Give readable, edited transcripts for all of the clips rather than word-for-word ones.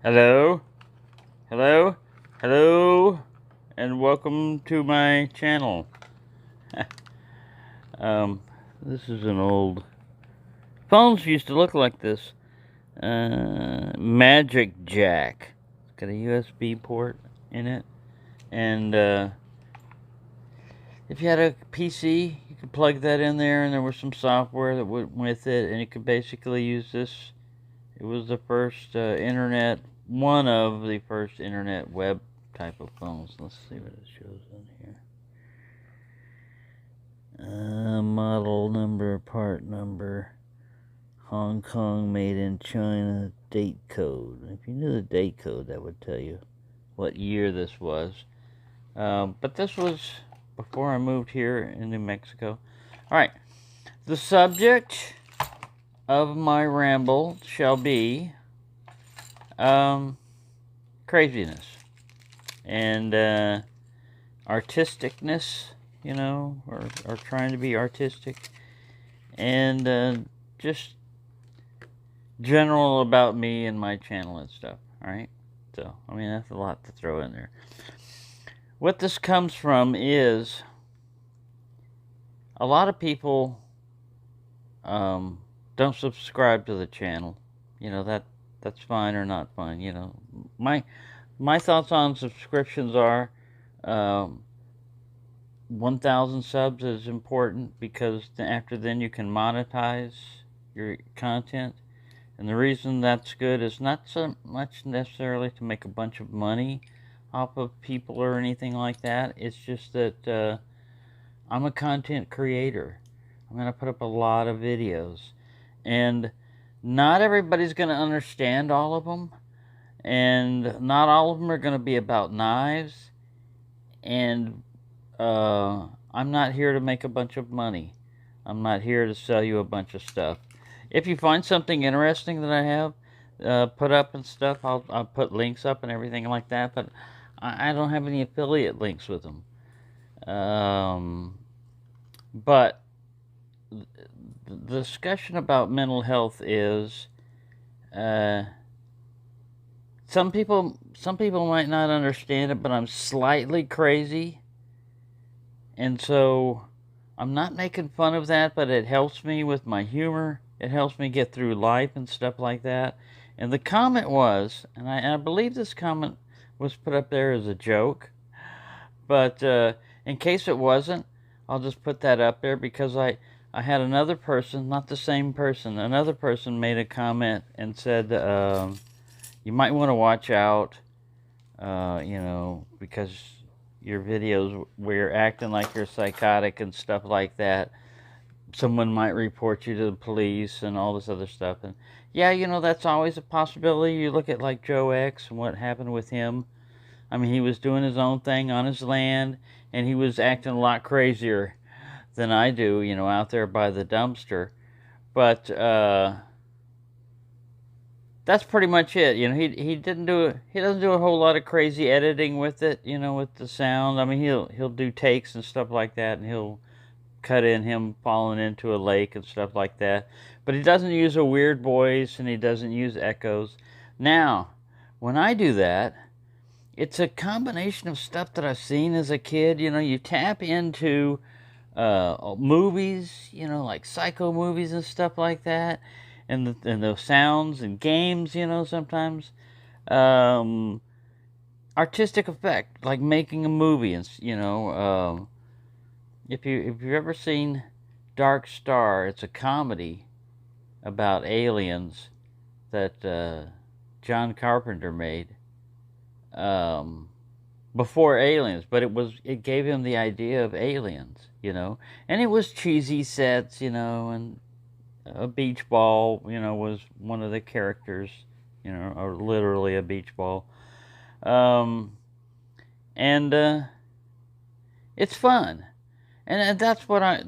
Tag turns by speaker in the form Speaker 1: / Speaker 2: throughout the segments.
Speaker 1: Hello, hello, hello, and welcome to my channel. This is an old... Phones used to look like this. Magic Jack. It's got a USB port in it. And if you had a PC, you could plug that in there, and there was some software that went with it, and you could basically use this. It was the first one of the first internet web type of phones. Let's see what it shows on here. Model number, part number, Hong Kong, made in China, date code. If you knew the date code, that would tell you what year this was. But this was before I moved here in New Mexico. Alright, the subject of my ramble shall be craziness and artisticness, or trying to be artistic, and just general about me and my channel and stuff. Alright, so I mean, that's a lot to throw in there. What this comes from is a lot of people don't subscribe to the channel. That's fine or not fine. My thoughts on subscriptions are 1,000 subs is important, because after then you can monetize your content. And the reason that's good is not so much necessarily to make a bunch of money off of people or anything like that. It's just that I'm a content creator. I'm going to put up a lot of videos, and not everybody's going to understand all of them, and not all of them are going to be about knives, and I'm not here to make a bunch of money. I'm not here to sell you a bunch of stuff. If you find something interesting that I have put up and stuff, I'll put links up and everything like that, but I don't have any affiliate links with them. But the discussion about mental health is some people might not understand it, but I'm slightly crazy, and so I'm not making fun of that, but it helps me with my humor. It helps me get through life and stuff like that. And the comment was, and I believe this comment was put up there as a joke, but in case it wasn't, I'll just put that up there, because I had another person, not the same person, another person made a comment and said, you might want to watch out, because your videos where you're acting like you're psychotic and stuff like that, someone might report you to the police and all this other stuff. And yeah, that's always a possibility. You look at like Joe X and what happened with him. I mean, he was doing his own thing on his land, and he was acting a lot crazier than I do, out there by the dumpster. But that's pretty much it. He doesn't do a whole lot of crazy editing with it, with the sound. I mean, he'll do takes and stuff like that, and he'll cut in him falling into a lake and stuff like that. But he doesn't use a weird voice, and he doesn't use echoes. Now, when I do that, it's a combination of stuff that I've seen as a kid. You tap into movies, like psycho movies and stuff like that, and the sounds and games, sometimes artistic effect, like making a movie, and if you've ever seen Dark Star, it's a comedy about aliens that John Carpenter made before Aliens, but it gave him the idea of aliens, and it was cheesy sets, and a beach ball, was one of the characters, or literally a beach ball, and it's fun. And that's what I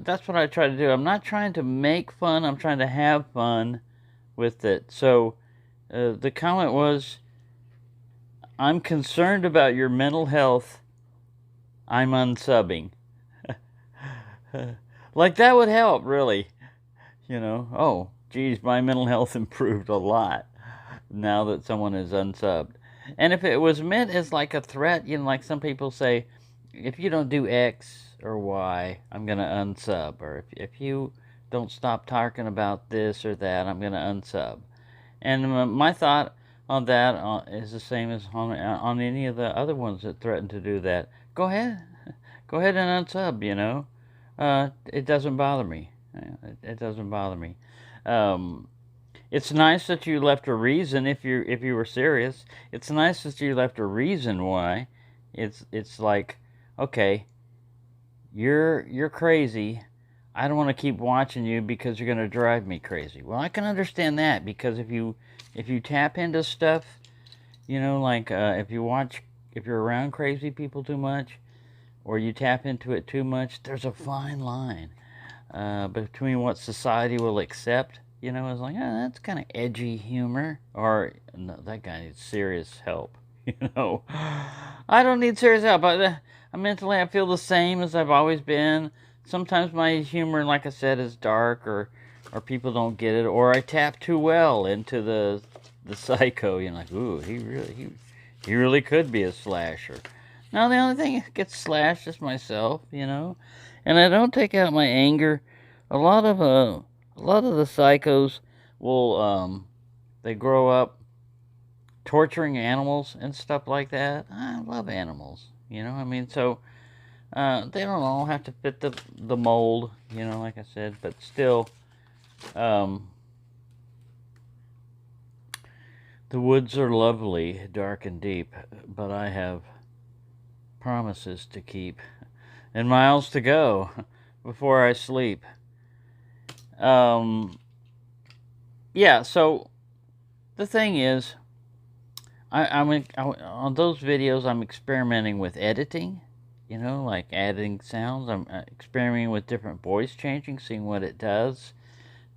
Speaker 1: try to do. I'm not trying to make fun. I'm trying to have fun with it. So the comment was, I'm concerned about your mental health. I'm unsubbing. Like, that would help, really. Oh, geez, my mental health improved a lot. now that someone is unsubbed. And if it was meant as like a threat, like some people say, if you don't do X or Y, I'm going to unsub. Or if you don't stop talking about this or that, I'm going to unsub. And my thought on that is the same as on any of the other ones that threaten to do that. Go ahead. Go ahead and unsub, it doesn't bother me. It doesn't bother me. It's nice that you left a reason if you were serious. It's nice that you left a reason why. It's like, okay, you're crazy. I don't want to keep watching you because you're going to drive me crazy. Well, I can understand that, because if you tap into stuff, like if you're around crazy people too much, or you tap into it too much, there's a fine line between what society will accept. It's like, that's kind of edgy humor, or no, that guy needs serious help. I don't need serious help. Mentally, I feel the same as I've always been. Sometimes my humor, like I said, is dark, or people don't get it, or I tap too well into the psycho. Like, ooh, he really could be a slasher. Now the only thing that gets slashed is myself, and I don't take out my anger. A lot of the psychos will they grow up torturing animals and stuff like that. I love animals, so they don't all have to fit the mold, like I said, but still, the woods are lovely, dark and deep, but I have promises to keep and miles to go before I sleep. Yeah, so the thing is, on those videos, I'm experimenting with editing, like adding sounds. I'm experimenting with different voice changing, seeing what it does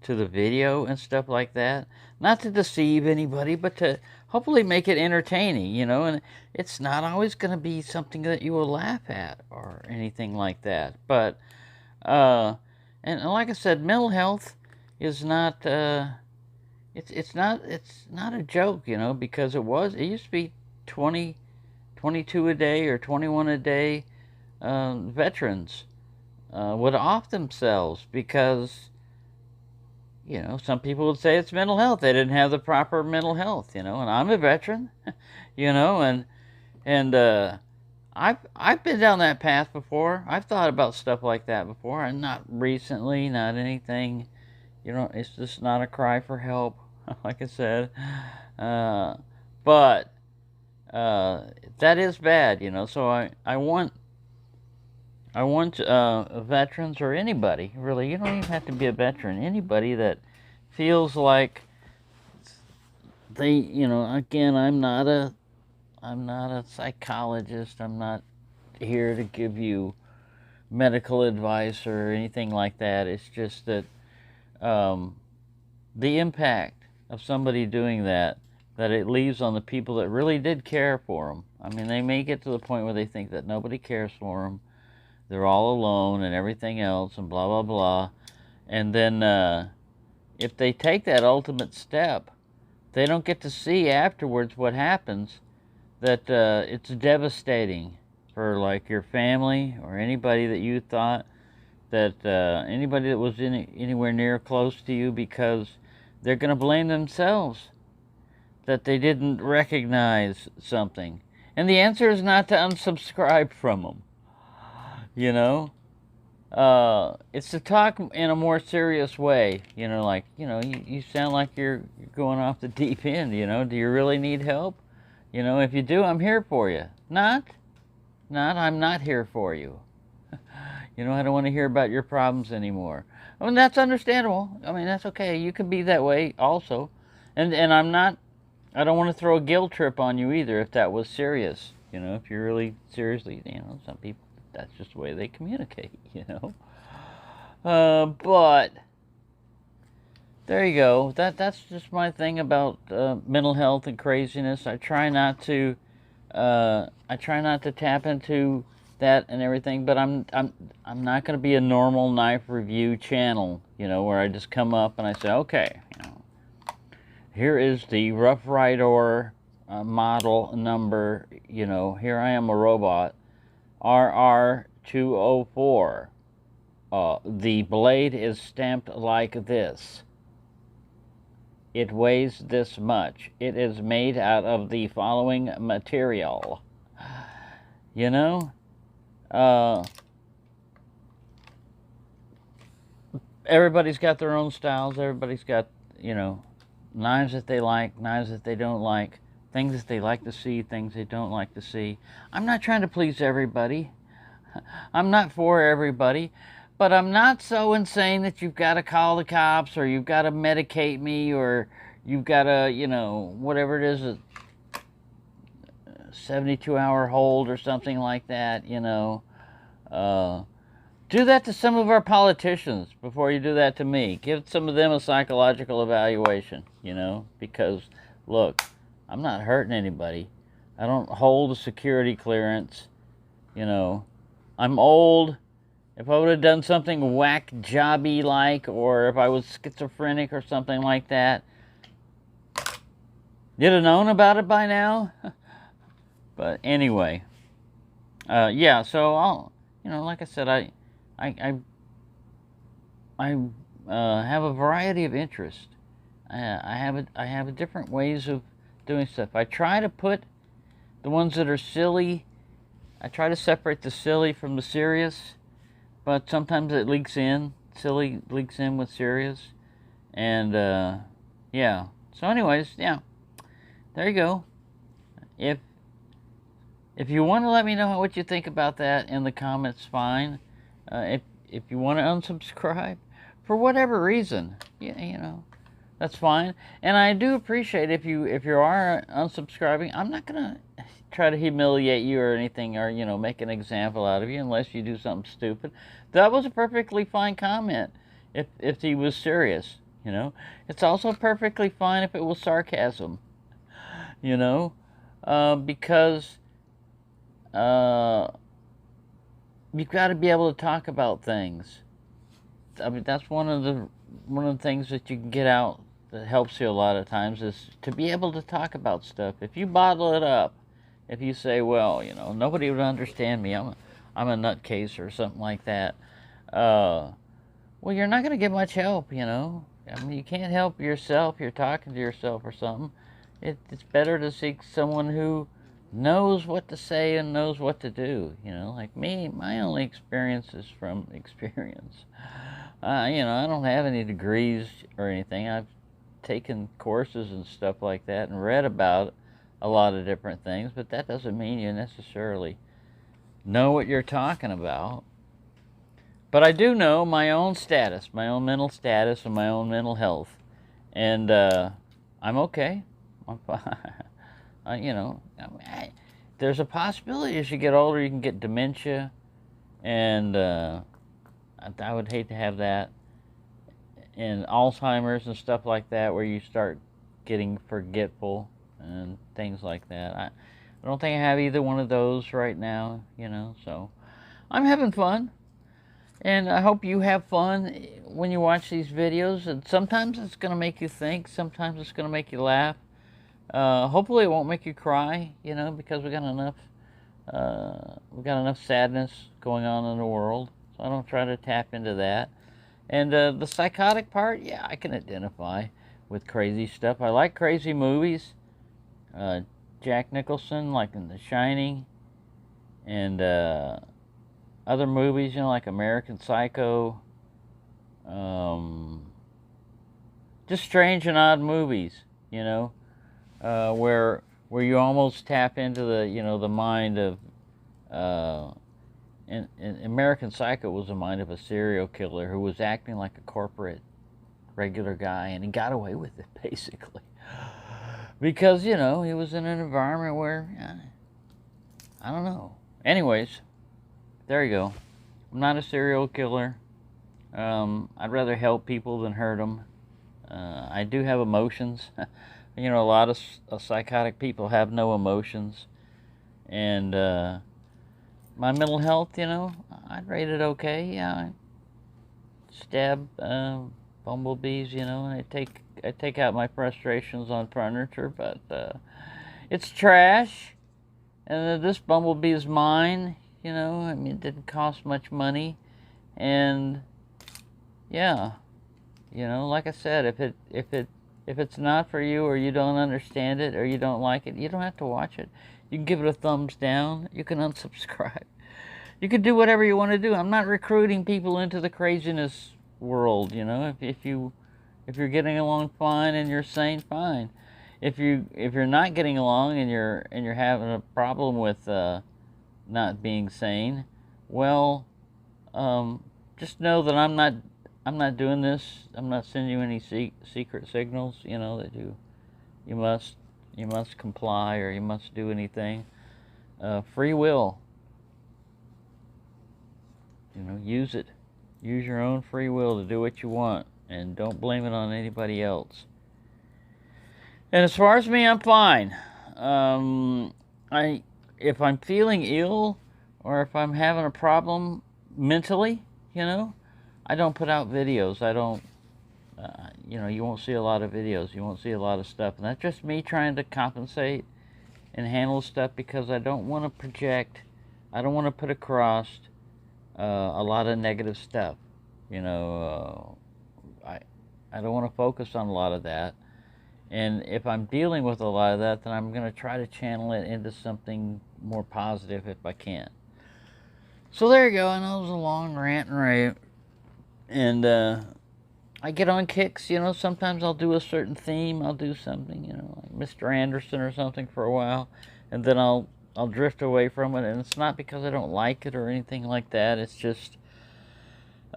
Speaker 1: to the video and stuff like that. Not to deceive anybody, but to hopefully make it entertaining, and it's not always going to be something that you will laugh at or anything like that. But, and like I said, mental health is not, it's not a joke, because it used to be 22 a day or 21 a day. Veterans would off themselves because, some people would say it's mental health. They didn't have the proper mental health, and I'm a veteran, and I've been down that path before. I've thought about stuff like that before, and not recently, not anything, it's just not a cry for help, like I said. But that is bad, so I want veterans, or anybody, really, you don't even have to be a veteran, anybody that feels like they, again, I'm not a psychologist, I'm not here to give you medical advice or anything like that. It's just that the impact of somebody doing that it leaves on the people that really did care for them. They may get to the point where they think that nobody cares for them, they're all alone and everything else, and blah, blah, blah. And then if they take that ultimate step, they don't get to see afterwards what happens, that it's devastating for, like, your family or anybody that you thought, that anybody that was anywhere near close to you, because they're going to blame themselves that they didn't recognize something. And the answer is not to unsubscribe from them. It's to talk in a more serious way, like, you sound like you're going off the deep end, do you really need help? If you do, I'm here for you. I'm not here for you. I don't want to hear about your problems anymore. That's understandable. That's okay. You can be that way also. And I don't want to throw a guilt trip on you either if that was serious. If you're really seriously, some people, that's just the way they communicate, but there you go. That's just my thing about mental health and craziness. I try not to tap into that and everything, but I'm not going to be a normal knife review channel, where I just come up and I say, okay, Here is the Rough Rider model number, here I am a robot, RR204. The blade is stamped like this. It weighs this much. It is made out of the following material. Everybody's got their own styles. Everybody's got, knives that they like, knives that they don't like, things that they like to see, things they don't like to see. I'm not trying to please everybody. I'm not for everybody. But I'm not so insane that you've got to call the cops, or you've got to medicate me, or you've got to, whatever it is, a 72-hour hold or something like that, do that to some of our politicians before you do that to me. Give some of them a psychological evaluation, because, look, I'm not hurting anybody. I don't hold a security clearance, I'm old. If I would have done something whack jobby like, or if I was schizophrenic or something like that, you'd have known about it by now. But anyway, yeah. So I'll, like I said, I have a variety of interests. I have different ways of doing stuff. I try to put the ones that are silly. I try to separate the silly from the serious. But sometimes it leaks in. Silly leaks in with serious. And, yeah. So anyways, yeah. There you go. If you want to let me know what you think about that in the comments, fine. If you want to unsubscribe, for whatever reason, that's fine. And I do appreciate if you are unsubscribing. I'm not going to try to humiliate you or anything, or make an example out of you unless you do something stupid. That was a perfectly fine comment if he was serious. It's also perfectly fine if it was sarcasm. Because you've got to be able to talk about things. I mean, that's one of the things that you can get out that helps you a lot of times, is to be able to talk about stuff. If you bottle it up, if you say, well, nobody would understand me, I'm a nutcase or something like that, well, you're not going to get much help, I mean, you can't help yourself. You're talking to yourself or something. It's better to seek someone who knows what to say and knows what to do. Like me, my only experience is from experience. I don't have any degrees or anything. I've taken courses and stuff like that and read about a lot of different things, but that doesn't mean you necessarily know what you're talking about. But I do know my own status, my own mental status, and my own mental health, and I'm okay. I'm fine. There's a possibility as you get older you can get dementia, and I would hate to have that, and Alzheimer's and stuff like that, where you start getting forgetful and things like that. I don't think I have either one of those right now, so I'm having fun. And I hope you have fun when you watch these videos. And sometimes it's going to make you think. Sometimes it's going to make you laugh. Hopefully it won't make you cry, because we got enough sadness going on in the world. So I don't try to tap into that. And the psychotic part, yeah, I can identify with crazy stuff. I like crazy movies. Jack Nicholson, like in The Shining, and other movies, like American Psycho. Just strange and odd movies, where you almost tap into the mind of. In American Psycho was the mind of a serial killer who was acting like a corporate regular guy, and he got away with it basically. Because, he was in an environment where, I don't know. Anyways, there you go. I'm not a serial killer. I'd rather help people than hurt them. I do have emotions. A lot of psychotic people have no emotions. And my mental health, I'd rate it okay. Yeah, I stabbed bumblebees, you know, and I take out my frustrations on furniture, but it's trash. And this bumblebee is mine, you know. I mean, it didn't cost much money, and yeah, you know, like I said, if it's not for you, or you don't understand it, or you don't like it, you don't have to watch it. You can give it a thumbs down. You can unsubscribe. You can do whatever you want to do. I'm not recruiting people into the craziness world, you know. If you're getting along fine and you're sane, fine. If you're not getting along and you're having a problem with not being sane, well, just know that I'm not doing this. I'm not sending you any secret signals, you know, that you must you must comply or you must do anything. Free will, you know, use it. Use your own free will to do what you want, and don't blame it on anybody else. And as far as me, I'm fine. I if I'm feeling ill or if I'm having a problem mentally, you know, I don't put out videos. I don't, you know, you won't see a lot of videos. You won't see a lot of stuff, and that's just me trying to compensate and handle stuff because I don't want to project. I don't want to put across a lot of negative stuff. You know, I don't want to focus on a lot of that. And if I'm dealing with a lot of that, then I'm going to try to channel it into something more positive if I can. So there you go. I know it was a long rant and rave. And I get on kicks, you know. Sometimes I'll do a certain theme. I'll do something, you know, like Mr. Anderson or something for a while. And then I'll drift away from it. And it's not because I don't like it or anything like that. It's just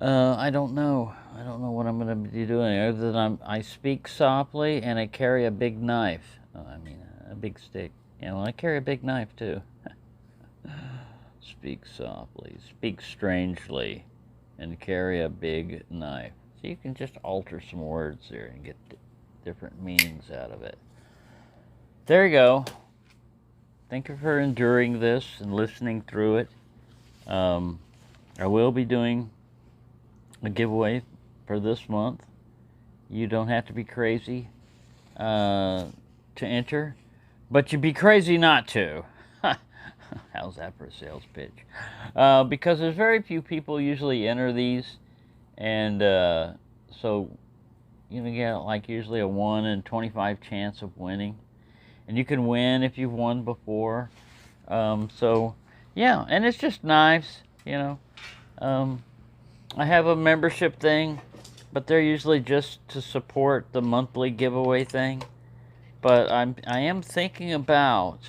Speaker 1: I don't know. I don't know what I'm going to be doing other than I speak softly and I carry a big knife. I mean, a big stick. You know, I carry a big knife too. Speak softly, speak strangely, and carry a big knife. So you can just alter some words there and get different meanings out of it. There you go. Thank you for enduring this and listening through it. I will be doing a giveaway for this month. You don't have to be crazy to enter, but you'd be crazy not to. How's that for a sales pitch? Because there's very few people usually enter these, and so you get like usually a 1 in 25 chance of winning, and you can win if you've won before. So yeah, and it's just knives, you know. I have a membership thing, but they're usually just to support the monthly giveaway thing. But I am thinking about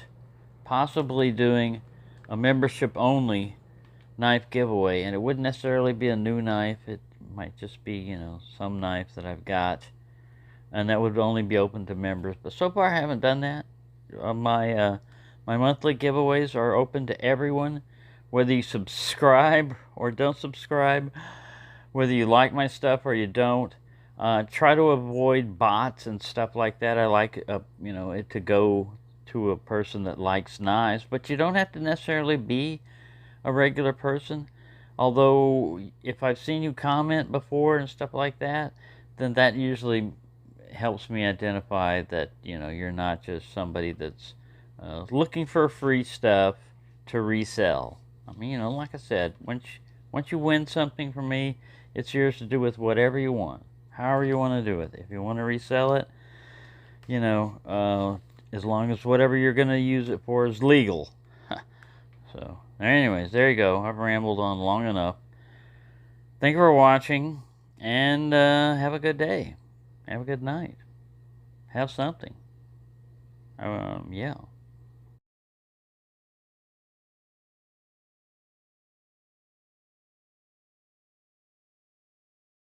Speaker 1: possibly doing a membership only knife giveaway, and it wouldn't necessarily be a new knife. It might just be, you know, some knife that I've got, and that would only be open to members. But so far I haven't done that. My monthly giveaways are open to everyone, whether you subscribe or don't subscribe, whether you like my stuff or you don't. Try to avoid bots and stuff like that. I like you know, it to go to a person that likes knives, but you don't have to necessarily be a regular person. Although if I've seen you comment before and stuff like that, then that usually helps me identify that, you know, you're not just somebody that's looking for free stuff to resell. I mean, you know, like I said, once you win something from me, it's yours to do with whatever you want, however you want to do it. If you want to resell it, you know, as long as whatever you're going to use it for is legal. So, anyways, there you go. I've rambled on long enough. Thank you for watching, and have a good day. Have a good night. Have something. Yeah.